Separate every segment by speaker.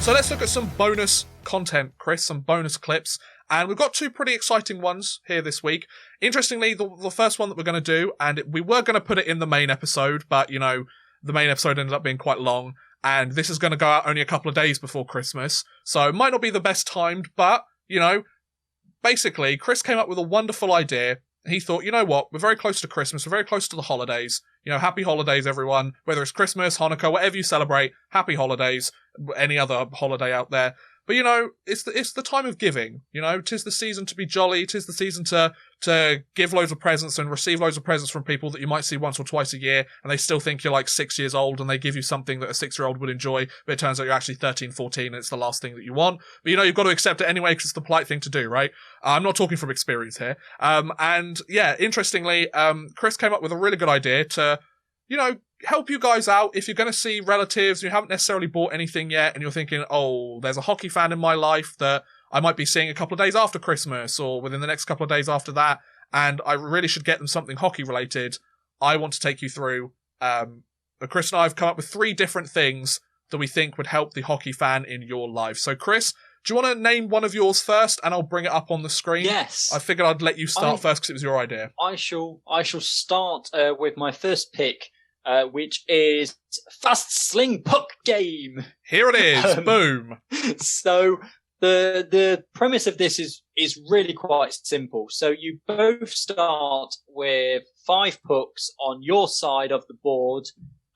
Speaker 1: So let's look at some bonus content, Chris, some bonus clips. And we've got two pretty exciting ones here this week. Interestingly, the first one that we're going to do, and we were going to put it in the main episode, but, you know, the main episode ended up being quite long. And this is going to go out only a couple of days before Christmas. So it might not be the best timed, but, you know, basically, Chris came up with a wonderful idea. He thought, you know what, we're very close to Christmas, we're very close to the holidays. You know, happy holidays, everyone. Whether it's Christmas, Hanukkah, whatever you celebrate, happy holidays, any other holiday out there. But, you know, it's the time of giving. You know, 'tis the season to be jolly. 'Tis the season to give loads of presents and receive loads of presents from people that you might see once or twice a year, and they still think you're like 6 years old, and they give you something that a 6-year-old would enjoy, but it turns out you're actually 13, 14, and it's the last thing that you want. But, you know, you've got to accept it anyway, because it's the polite thing to do, right? I'm not talking from experience here. And, yeah, interestingly, Chris came up with a really good idea to, you know, help you guys out if you're going to see relatives, you haven't necessarily bought anything yet, and you're thinking, oh, there's a hockey fan in my life that I might be seeing a couple of days after Christmas or within the next couple of days after that, and I really should get them something hockey related. I want to take you through. Chris and I have come up with 3 different things that we think would help the hockey fan in your life. So, Chris, do you want to name one of yours first, and I'll bring it up on the screen?
Speaker 2: Yes.
Speaker 1: I figured I'd let you start first because it was your idea.
Speaker 2: I shall start with my first pick, which is Fast Sling Puck Game.
Speaker 1: Here it is. Boom.
Speaker 2: So the premise of this is really quite simple. So you both start with 5 pucks on your side of the board,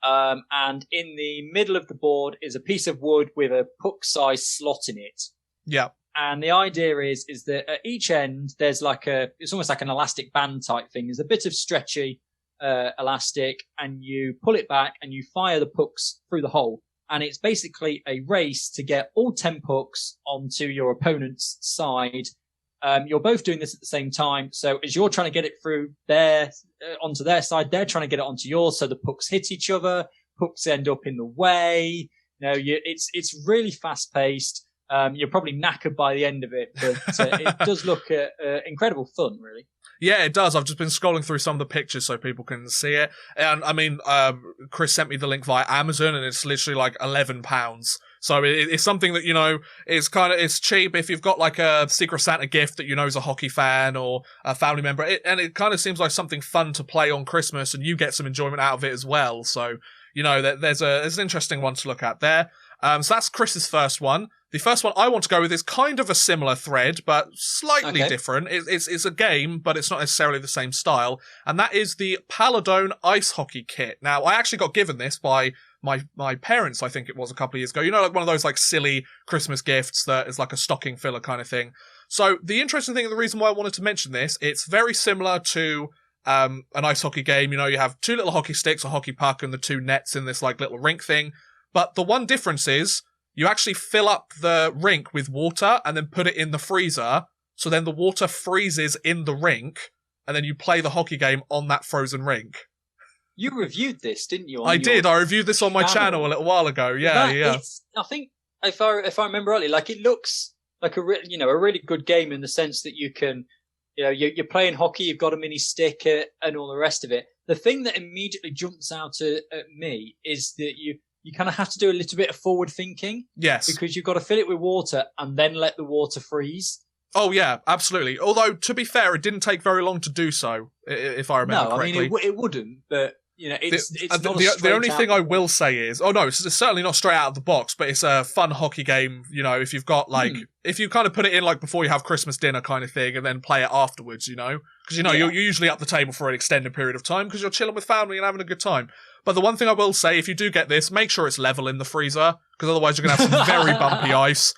Speaker 2: and in the middle of the board is a piece of wood with a puck-sized slot in it.
Speaker 1: Yeah.
Speaker 2: And the idea is that at each end there's it's almost like an elastic band type thing. There's a bit of stretchy elastic, and you pull it back and you fire the pucks through the hole. And it's basically a race to get all 10 pucks onto your opponent's side. You're both doing this at the same time. So as you're trying to get it through onto their side, they're trying to get it onto yours. So the pucks hit each other. Pucks end up in the way. You know, it's really fast paced. You're probably knackered by the end of it, but it does look incredible fun, really. Yeah,
Speaker 1: it does. I've just been scrolling through some of the pictures so people can see it. And I mean, Chris sent me the link via Amazon, and it's literally like £11. So it's something that, you know, it's cheap if you've got like a Secret Santa gift that you know is a hockey fan or a family member. And it kind of seems like something fun to play on Christmas, and you get some enjoyment out of it as well. So, you know, there's an interesting one to look at there. So that's Chris's first one. The first one I want to go with is kind of a similar thread, but slightly different. It's a game, but it's not necessarily the same style. And that is the Paladone Ice Hockey Kit. Now, I actually got given this by my parents, I think it was a couple of years ago. You know, like one of those like silly Christmas gifts that is like a stocking filler kind of thing. So the interesting thing, and the reason why I wanted to mention this, it's very similar to an ice hockey game. You know, you have 2 little hockey sticks, a hockey puck, and the 2 nets in this like little rink thing. But the one difference is you actually fill up the rink with water and then put it in the freezer. So then the water freezes in the rink, and then you play the hockey game on that frozen rink.
Speaker 2: You reviewed this, didn't you?
Speaker 1: I did. I reviewed this on my channel a little while ago. Yeah.
Speaker 2: I think if I remember rightly, like it looks like a really good game in the sense that you can, you know, you're playing hockey, you've got a mini stick and all the rest of it. The thing that immediately jumps out at me is that you kind of have to do a little bit of forward thinking.
Speaker 1: Yes.
Speaker 2: Because you've got to fill it with water and then let the water freeze.
Speaker 1: Oh, yeah, absolutely. Although, to be fair, it didn't take very long to do so, if I remember correctly.
Speaker 2: No, I mean, it wouldn't, but, you know, it's not
Speaker 1: the only thing I will say is, it's certainly not straight out of the box, but it's a fun hockey game, you know, if you've got, like, if you kind of put it in, like, before you have Christmas dinner kind of thing, and then play it afterwards, you know? Because, you know, you're usually at the table for an extended period of time, because you're chilling with family and having a good time. But the one thing I will say, if you do get this, make sure it's level in the freezer, because otherwise you're going to have some very bumpy ice.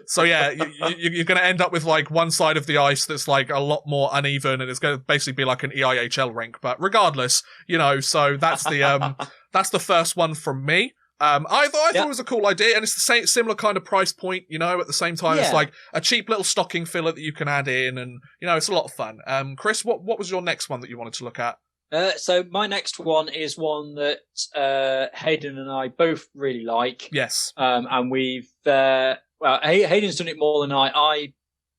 Speaker 1: So yeah, you're going to end up with like one side of the ice that's like a lot more uneven, and it's going to basically be like an EIHL rink. But regardless, you know, so that's the first one from me. I thought it was a cool idea, and it's the similar kind of price point, you know, at the same time. It's like a cheap little stocking filler that you can add in, and, you know, it's a lot of fun. Chris, what was your next one that you wanted to look at?
Speaker 2: So my next one is one that Hayden and I both really like.
Speaker 1: Yes.
Speaker 2: And we've Hayden's done it more than I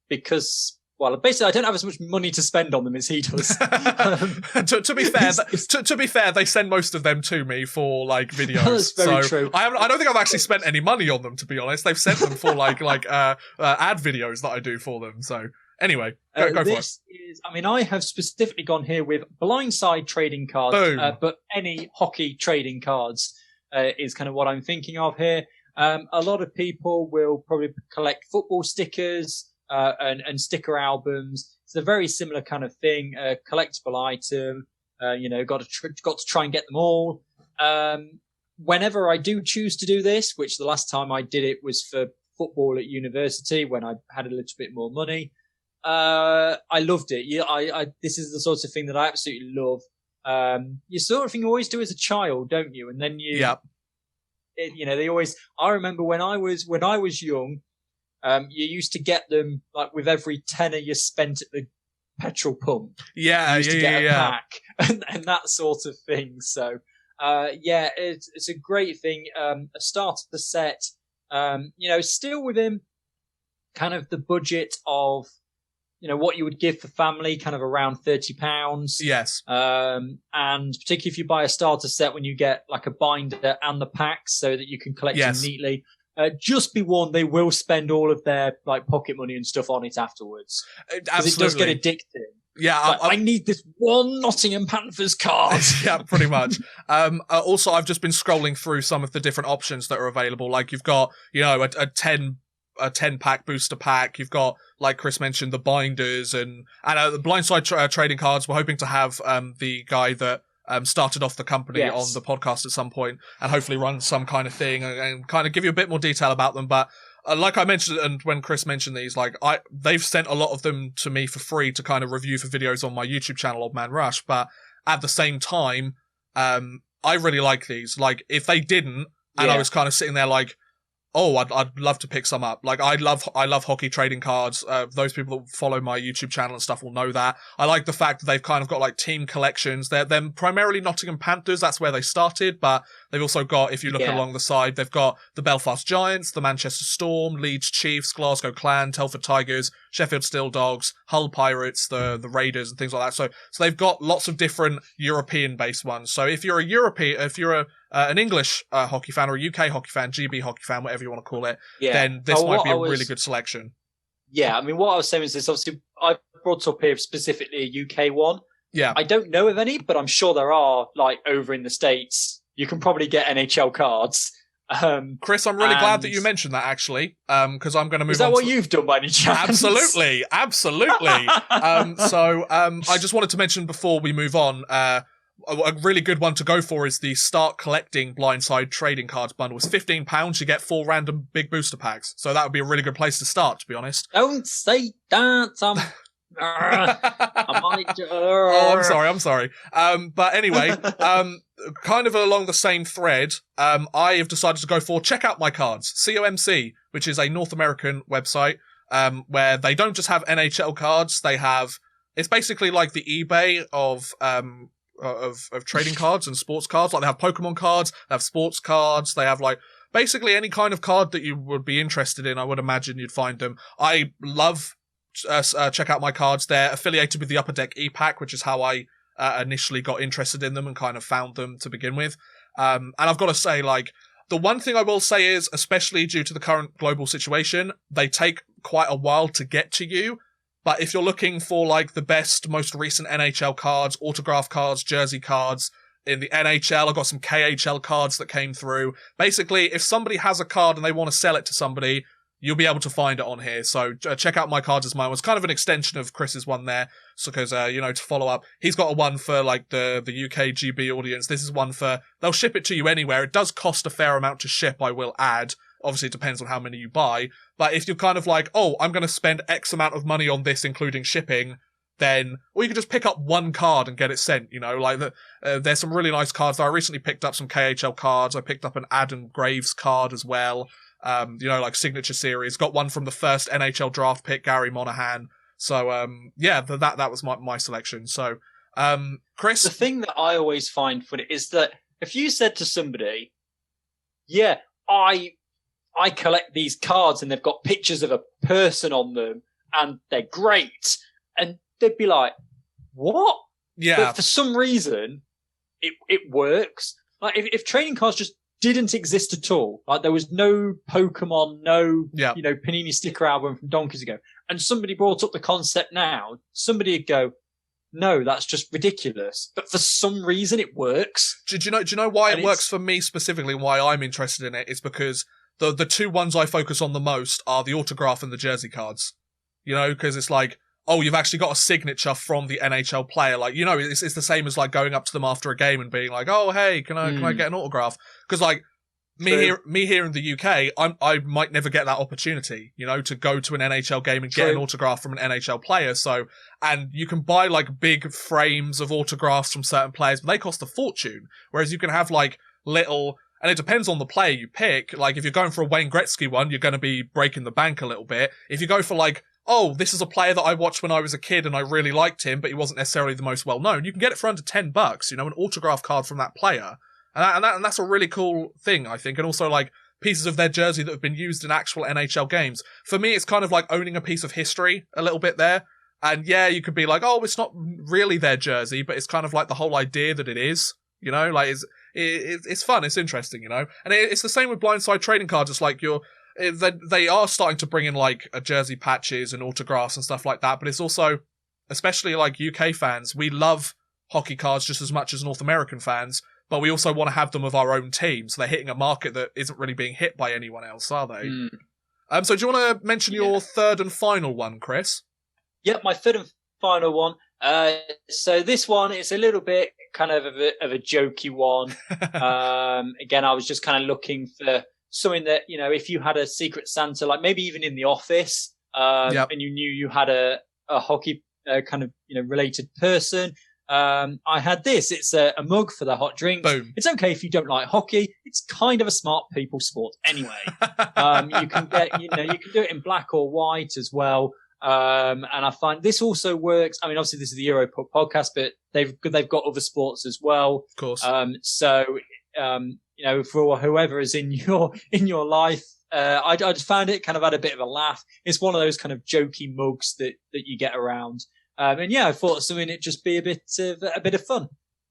Speaker 2: because well, basically, I don't have as much money to spend on them as he does.
Speaker 1: To be fair, they send most of them to me for like videos.
Speaker 2: That's very true.
Speaker 1: I don't think I've actually spent any money on them, to be honest. They've sent them for like ad videos that I do for them. So anyway, go for it.
Speaker 2: I have specifically gone here with blindside trading cards, but any hockey trading cards is kind of what I'm thinking of here. A lot of people will probably collect football stickers and sticker albums. It's a very similar kind of thing, collectible item. Got to try and get them all. Whenever I do choose to do this, which the last time I did it was for football at university when I had a little bit more money. I loved it. This is the sort of thing that I absolutely love. You sort of thing you always do as a child, don't you? And then I remember when I was young, you used to get them like with every tenner you spent at the petrol pump.
Speaker 1: Yeah,
Speaker 2: you used to get a pack and that sort of thing. So, it's a great thing. A starter set, still within kind of the budget of, what you would give for family, kind of around £30.
Speaker 1: Yes.
Speaker 2: And particularly if you buy a starter set when you get like a binder and the packs so that you can collect them neatly. Just be warned, they will spend all of their like pocket money and stuff on it afterwards. Because it does get addicting.
Speaker 1: Yeah,
Speaker 2: I need this one Nottingham Panthers card.
Speaker 1: Yeah, pretty much. Also, I've just been scrolling through some of the different options that are available. Like you've got, a 10 pack booster pack. You've got, like Chris mentioned, the binders and the blindside trading cards. We're hoping to have the guy that started off the company on the podcast at some point and hopefully run some kind of thing and kind of give you a bit more detail about them. But like I mentioned, and when Chris mentioned these, they've sent a lot of them to me for free to kind of review for videos on my YouTube channel of Man Rush. But at the same time, I really like these. Like if they didn't, and I was kind of sitting there like, oh, I'd love to pick some up. Like I love hockey trading cards. Those people that follow my YouTube channel and stuff will know that. I like the fact that they've kind of got like team collections. They're primarily Nottingham Panthers. That's where they started, but they've also got, if you look along the side, they've got the Belfast Giants, the Manchester Storm, Leeds Chiefs, Glasgow Clan, Telford Tigers, Sheffield Steel Dogs, Hull Pirates, the Raiders and things like that. So they've got lots of different European-based ones. So if you're an English hockey fan or a UK hockey fan, GB hockey fan, whatever you want to call it, then this might be a really good selection.
Speaker 2: Yeah, I mean, what I was saying is this, obviously, I brought up here specifically a UK one.
Speaker 1: Yeah.
Speaker 2: I don't know of any, but I'm sure there are, like, over in the States. You can probably get NHL cards.
Speaker 1: Chris, I'm really glad that you mentioned that, actually, because I'm going to move on.
Speaker 2: Is that what you've done by any chance?
Speaker 1: Absolutely. I just wanted to mention before we move on, a really good one to go for is the Start Collecting Blindside Trading Cards bundle. It's £15. You get 4 random big booster packs. So that would be a really good place to start, to be honest.
Speaker 2: Don't say that.
Speaker 1: I'm sorry. But anyway, kind of along the same thread, I have decided to go for Check Out My Cards, COMC, which is a North American website, where they don't just have NHL cards, it's basically like the eBay of trading cards and sports cards. Like they have Pokemon cards, they have sports cards, they have like basically any kind of card that you would be interested in. I would imagine you'd find them. I love Check Out My Cards. They're affiliated with the Upper Deck e-pack, which is how I initially got interested in them and kind of found them to begin with. And I've got to say, like, the one thing I will say is, especially due to the current global situation, they take quite a while to get to you. But if you're looking for like the best, most recent NHL cards, autograph cards, jersey cards, in the NHL, I've got some KHL cards that came through. Basically, if somebody has a card and they want to sell it to somebody, you'll be able to find it on here. So Check Out My Cards is mine. It was kind of an extension of Chris's one there. So because, to follow up, he's got a one for like the UK GB audience. This is one for, they'll ship it to you anywhere. It does cost a fair amount to ship, I will add. Obviously, it depends on how many you buy. But if you're kind of like, oh, I'm going to spend X amount of money on this, including shipping, then, or you can just pick up one card and get it sent, there's some really nice cards. I recently picked up some KHL cards. I picked up an Adam Graves card as well. Like signature series. Got one from the first NHL draft pick, Gary Monahan. So, that was my selection. So, Chris?
Speaker 2: The thing that I always find funny is that if you said to somebody, I collect these cards and they've got pictures of a person on them and they're great. And they'd be like, what?
Speaker 1: Yeah.
Speaker 2: But for some reason, it works. Like if trading cards just didn't exist at all, like there was no Pokemon, no, Panini sticker album from donkeys ago, and somebody brought up the concept now, somebody would go, no, that's just ridiculous. But for some reason, it works.
Speaker 1: Do you know why it works for me specifically and why I'm interested in it? It's because the two ones I focus on the most are the autograph and the jersey cards. You know, because it's like, oh, you've actually got a signature from the NHL player. Like, you know, it's the same as like going up to them after a game and being like, oh, hey, can I get an autograph? Because like me here in the UK, I might never get that opportunity, you know, to go to an NHL game and get an autograph from an NHL player. So, and you can buy like big frames of autographs from certain players, but they cost a fortune. Whereas you can have like little, and it depends on the player you pick. Like if you're going for a Wayne Gretzky one, you're going to be breaking the bank a little bit. If you go for like, oh, this is a player that I watched when I was a kid and I really liked him, but he wasn't necessarily the most well known, you can get it for under $10, you know, an autograph card from that player. And that's a really cool thing, I think. And also like pieces of their jersey that have been used in actual NHL games. For me, it's kind of like owning a piece of history a little bit there. And yeah, you could be like, oh, it's not really their jersey, but it's kind of like the whole idea that it is, you know, like it's fun. It's interesting, you know, and it's the same with blindside trading cards. It's like they are starting to bring in like a jersey patches and autographs and stuff like that. But it's also, especially like UK fans, we love hockey cards just as much as North American fans, but we also want to have them of our own team. So they're hitting a market that isn't really being hit by anyone else, are they? So do you want to mention your third and final one, Chris?
Speaker 2: Yep, my third and final one. So this one is a little bit kind of a jokey one. Again, I was just kind of looking for something that, you know, if you had a Secret Santa, like maybe even in the office, and you knew you had a hockey kind of, you know, related person. I had this. It's a mug for the hot drinks.
Speaker 1: Boom.
Speaker 2: It's okay if you don't like hockey. It's kind of a smart people sport anyway. You can do it in black or white as well. And I find this also works. I mean, obviously this is the Euro podcast, but they've got other sports as well.
Speaker 1: Of course.
Speaker 2: You know, for whoever is in your life, I just found it kind of had a bit of a laugh. It's one of those kind of jokey mugs that you get around. And yeah, I thought something it'd just be a bit of fun.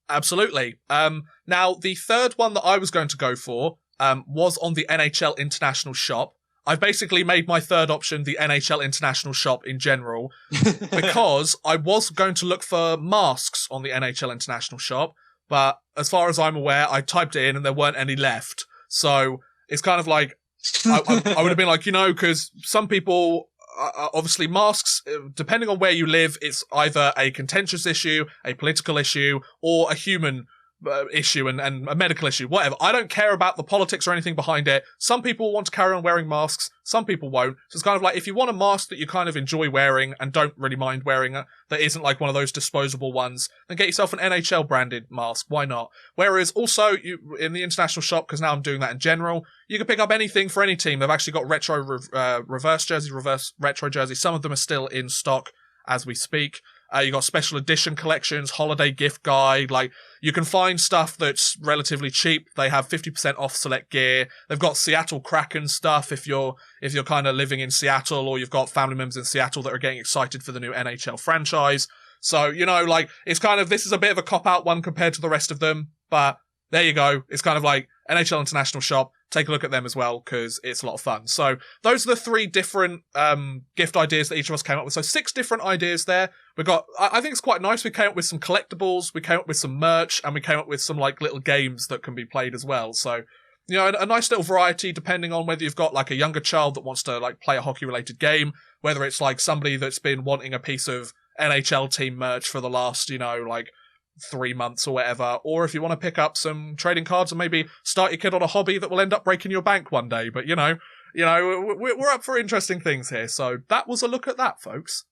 Speaker 1: Absolutely. Now the third one that I was going to go for, was on the NHL International Shop. I've basically made my third option the NHL International Shop in general, because I was going to look for masks on the NHL International Shop, but as far as I'm aware, I typed it in and there weren't any left. So it's kind of like, I would have been like, you know, because some people, obviously masks, depending on where you live, it's either a contentious issue, a political issue, or a human issue and a medical issue, whatever. I don't care about the politics or anything behind it. Some people want to carry on wearing masks, some people won't. So it's kind of like, if you want a mask that you kind of enjoy wearing and don't really mind wearing that isn't like one of those disposable ones, then get yourself an NHL branded mask. Why not? Whereas also, you in the international shop, because now I'm doing that in general, you can pick up anything for any team. They've actually got retro reverse retro jerseys. Some of them are still in stock as we speak. You got special edition collections, holiday gift guide. Like, you can find stuff that's relatively cheap. They have 50% off select gear. They've got Seattle Kraken stuff if you're kind of living in Seattle, or you've got family members in Seattle that are getting excited for the new NHL franchise. So, you know, like, it's kind of, this is a bit of a cop-out one compared to the rest of them, but there you go. It's kind of like NHL International Shop. Take a look at them as well, because it's a lot of fun. So those are the 3 different gift ideas that each of us came up with. So 6 different ideas there. We got, I think it's quite nice. We came up with some collectibles, we came up with some merch, and we came up with some like little games that can be played as well. So, you know, a nice little variety depending on whether you've got like a younger child that wants to like play a hockey related game, whether it's like somebody that's been wanting a piece of NHL team merch for the last, you know, like 3 months or whatever, or if you want to pick up some trading cards and maybe start your kid on a hobby that will end up breaking your bank one day. But you know, we're up for interesting things here. So that was a look at that, folks.